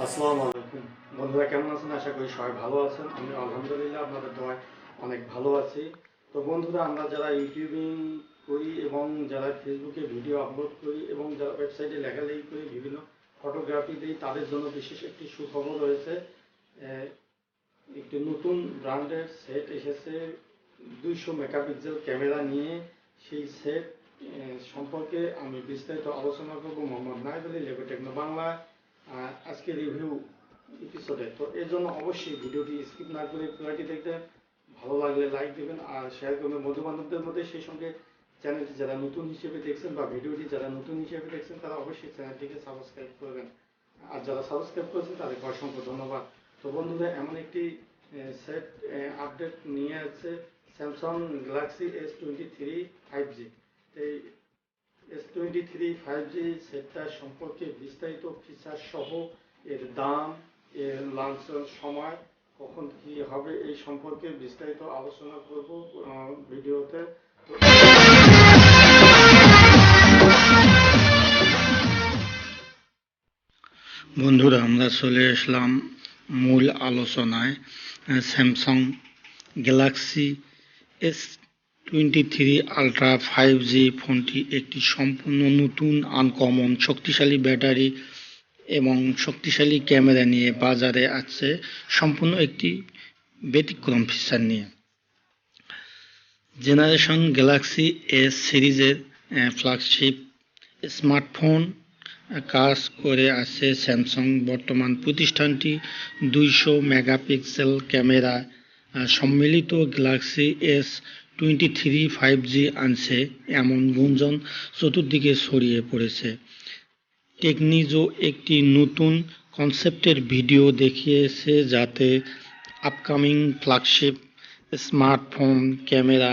আসসালামু আলাইকুম বন্ধুরা, কেমন আছেন? আশা করি সবাই ভালো আছেন। আমি আলহামদুলিল্লাহ আপনাদের দোয়ায় অনেক ভালো আছি। তো বন্ধুরা, আমরা যারা ইউটিউবিং করি এবং যারা ফেসবুকে ভিডিও আপলোড করি এবং যারা ওয়েবসাইটে লেখালেখি করি, বিভিন্ন ফটোগ্রাফি দিই, তাদের জন্য বিশেষ একটি সুখবর রয়েছে। একটি নতুন ব্র্যান্ডের সেট এসেছে 200 মেগাপিক্সেল ক্যামেরা নিয়ে। সেই সেট সম্পর্কে আমি বিস্তারিত আলোচনা করব মোহাম্মদ নাইদ আলী লেগো টেকনো বাংলা আজকে রিভিউ এপিসোডে। তো এর জন্য অবশ্যই ভিডিওটি স্কিপ না করে পুরোটি দেখবেন। ভালো লাগলে লাইক দেবেন আর শেয়ার করবেন বন্ধু বান্ধবদের মধ্যে। সেই সঙ্গে চ্যানেলটি যারা নতুন হিসেবে দেখছেন বা ভিডিওটি যারা নতুন হিসেবে দেখছেন, তারা অবশ্যই চ্যানেলটিকে সাবস্ক্রাইব করবেন। আর যারা সাবস্ক্রাইব করেছেন তাদেরকে অসংখ্য ধন্যবাদ। তো বন্ধুরা, এমন একটি সেট আপডেট নিয়ে আছে স্যামসাং গ্যালাক্সি S23 5G। এই S23 5G সেটটা সম্পর্কে বিস্তারিত ফিচার সহ এর দাম, এর লঞ্চের সময়, কখন কি হবে, এই সম্পর্কে বিস্তারিত আলোচনা করব ভিডিওতে। বন্ধুরা, আমরা চলে আসলাম মূল আলোচনায়। Samsung Galaxy S23 ultra 5G ফোনটি একটি সম্পূর্ণ নতুন, আনকমন, শক্তিশালী ব্যাটারি এবং শক্তিশালী ক্যামেরা নিয়ে বাজারে আসছে, সম্পূর্ণ একটি ব্যতিক্রম ফিচার নিয়ে। জেনারেশন গ্যালাক্সি এস সিরিজের ফ্ল্যাগশিপ স্মার্টফোন কাজ করে আসছে স্যামসাং। বর্তমান প্রতিষ্ঠানটি 200 মেগাপিক্সেল ক্যামেরা সম্মিলিত গ্যালাক্সি S23 5G আনছে, এমন গুঞ্জন চতুর্দিকে ছড়িয়ে পড়েছে। টেকনিজো একটি নতুন কনসেপ্টের ভিডিও দেখিয়েছে, যাতে upcoming flagship smartphone camera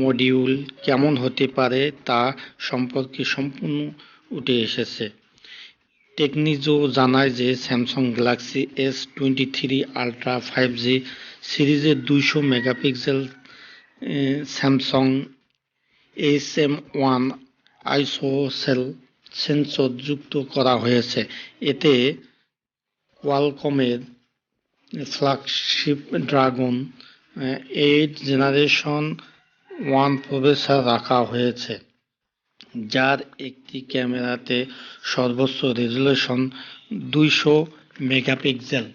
module কেমন হতে পারে তা সম্পর্কে সম্পূর্ণ উঠে এসেছে। টেকনিজো জানায় যে Samsung Galaxy S23 ultra 5G সিরিজের 200 megapixel Samsung SM1 ISOCELL sensor যুক্ত করা হয়েছে। এতে কোয়ালকমের ফ্ল্যাগশিপ ড্রাগন 8 জেনারেশন 1 প্রসেসর রাখা হয়েছে, যার একটি ক্যামেরাতে সর্বোচ্চ রেজুলেশন 200 মেগাপিক্সেল।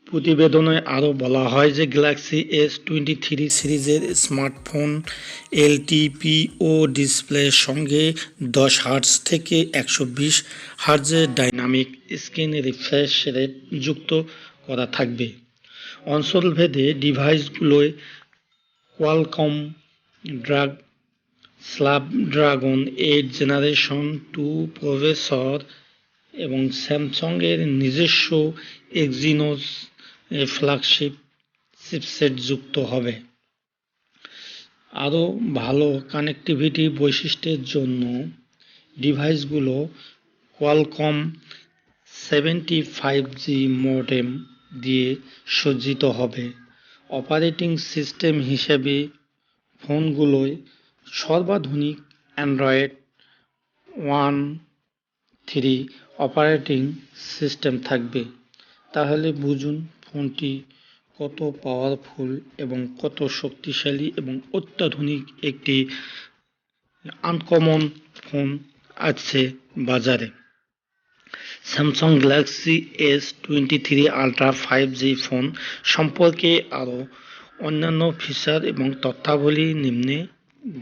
প্রতিবেদনে আরও বলা হয় যে গ্যালাক্সি S23 সিরিজের স্মার্টফোন LTPO ডিসপ্লের সঙ্গে 10 হার্টজ থেকে 120 হার্টজের ডাইনামিক স্ক্রিন রিফ্রেশ রেট যুক্ত করা থাকবে। অঞ্চলভেদে ডিভাইসগুলোয় কোয়ালকম স্ন্যাপড্রাগন 8 জেনারেশন 2 প্রসেসর এবং স্যামসাংয়ের নিজস্ব এক্সিনোস ফ্ল্যাগশিপ চিপসেট যুক্ত হবে। আরও ভালো কানেক্টিভিটি বৈশিষ্ট্যের জন্য ডিভাইসগুলো কোয়ালকম 75G মডেম দিয়ে সজ্জিত হবে। অপারেটিং সিস্টেম হিসেবে ফোনগুলোয় সর্বাধুনিক অ্যান্ড্রয়েড 1.3 অপারেটিং সিস্টেম থাকবে। তাহলে বুঝুন ফোনটি কত পাওয়ারফুল এবং কত শক্তিশালী এবং অত্যাধুনিক একটি আনকমন ফোন আছে বাজারে। Samsung Galaxy S23 ultra 5G phone সম্পর্কে আরও অন্যান্য ফিচার এবং তথ্যাবলী নিম্নে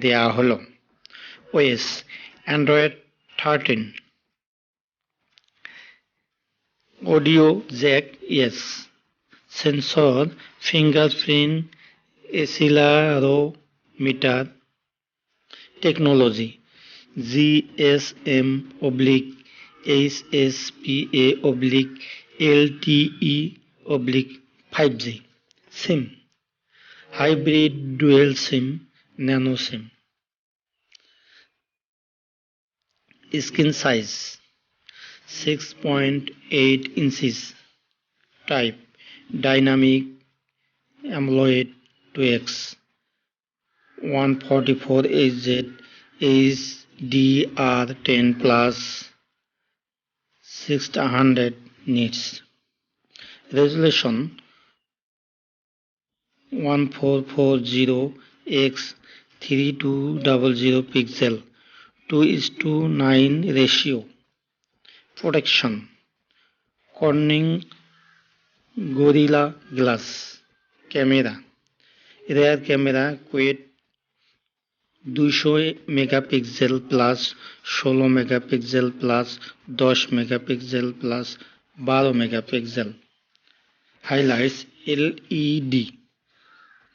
দেয়া হলো। OS Android 13, audio jack yes, sensor fingerprint accelerometer technology GSM/HSPA/LTE/5G, SIM hybrid dual SIM nano SIM, screen size 6.8 inches, type dynamic AMOLED 2X, 144Hz HDR10+, 600 nits. Resolution 1440x3200 pixel, 2:9 ratio. Protection: Corning Gorilla Glass. Camera: rear camera quad 200 megapixel plus 16 megapixel plus 10 megapixel plus 12 megapixel. Highlights: LED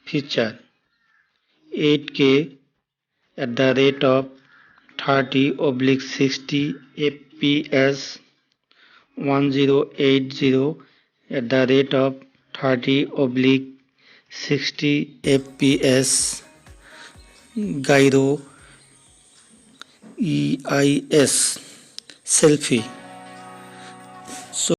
feature 8K at the rate of 30/60 fps, 1080 at the rate of 30/60 fps, gyro EIS selfie. So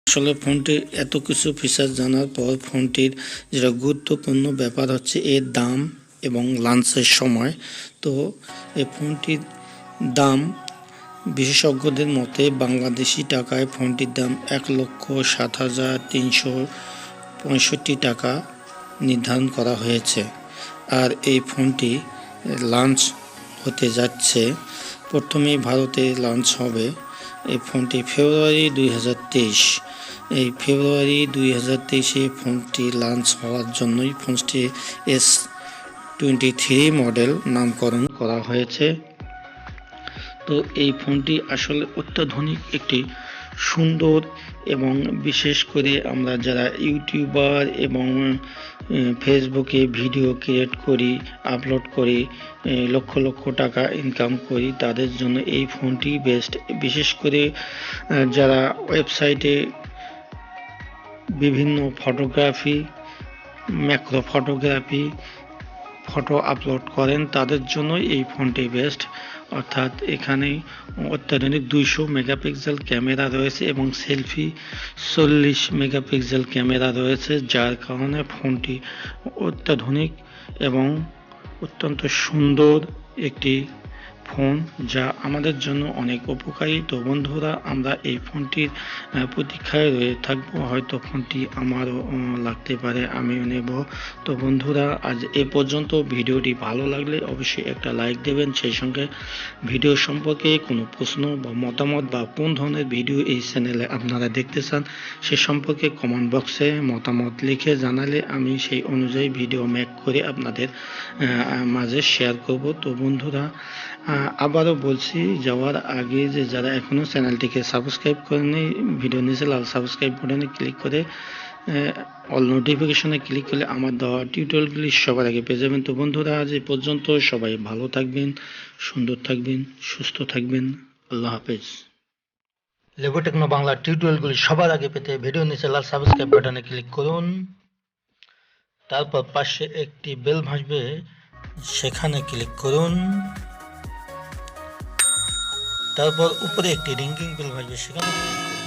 আসলে ফোনটি এত কিছু feature জানার পর ফোনটির যেটা গুরুত্বপূর্ণ ব্যাপার হচ্ছে এর দাম এবং লঞ্চের সময়। তো এই ফোনটির দাম বিশেষজ্ঞদের মতে বাংলাদেশি টাকায় ফোনটির দাম 1,07,365 টাকা নির্ধারণ করা হয়েছে। আর এই ফোনটি লঞ্চ হতে যাচ্ছে, প্রথমেই ভারতে লঞ্চ হবে এই ফোনটি ফেব্রুয়ারি 2023। এই ফেব্রুয়ারি 2023-এ ফোনটি লঞ্চ হওয়ার জন্যই ফোনটি S23 মডেল নামকরণ করা হয়েছে। তো এই ফোনটি আসলে অত্যাধুনিক একটি সুন্দর এবং বিশেষ করে আমরা যারা ইউটিউবার এবং ফেসবুকে ভিডিও ক্রিয়েট করি, আপলোড করি, লক্ষ লক্ষ টাকা ইনকাম করি, তাদের জন্য এই ফোনটি বেস্ট। বিশেষ করে যারা ওয়েবসাইটে বিভিন্ন photography, macro photography photo upload করেন, তাদের জন্য এই ফোনটি বেস্ট। অর্থাৎ এখানে অত্যাধুনিক 200 মেগাপিক্সেল ক্যামেরা রয়েছে এবং সেলফি 40 মেগাপিক্সেল ক্যামেরা রয়েছে, যার কারণে ফোনটি অত্যাধুনিক এবং অত্যন্ত সুন্দর একটি ফোন, যা আমাদের জন্য অনেক উপকারী। তো বন্ধুরা, আমরা এই ফোনটির প্রতীক্ষায় রয়ে থাকবো, হয়তো ফোনটি আমারও লাগতে পারে, আমিও নেব। তো বন্ধুরা, আজ এ পর্যন্ত। ভিডিওটি ভালো লাগলে অবশ্যই একটা লাইক দেবেন, সেই সঙ্গে ভিডিও সম্পর্কে কোনো প্রশ্ন বা মতামত বা কোন ধরনের ভিডিও এই চ্যানেলে আপনারা দেখতে চান সে সম্পর্কে কমেন্ট বক্সে মতামত লিখে জানালে আমি সেই অনুযায়ী ভিডিও মেক করে আপনাদের মাঝে শেয়ার করব। তো বন্ধুরা, আবারও বলছি যাওয়ার আগে যে যারা এখনও চ্যানেলটিকে সাবস্ক্রাইব করেনি, ভিডিও নিচে লাল সাবস্ক্রাইব বাটনে ক্লিক করে অল নোটিফিকেশনে ক্লিক করলে আমার দেওয়া টিউটোরিয়ালগুলি সবার আগে পেয়ে যাবেন। তো বন্ধুরা, আজ এই পর্যন্ত। সবাই ভালো থাকবেন, সুন্দর থাকবেন, সুস্থ থাকবেন। আল্লাহ হাফেজ। লেবু টেকনো বাংলা টিউটোরিয়ালগুলি সবার আগে পেতে ভিডিও নিচে লাল সাবস্ক্রাইব বাটনে ক্লিক করুন। তারপর পাশে একটি বেল ভাসবে, সেখানে ক্লিক করুন। তারপর উপরে একটি রিংকিং বেল ভাসবে, সেখানে ক্লিক করুন।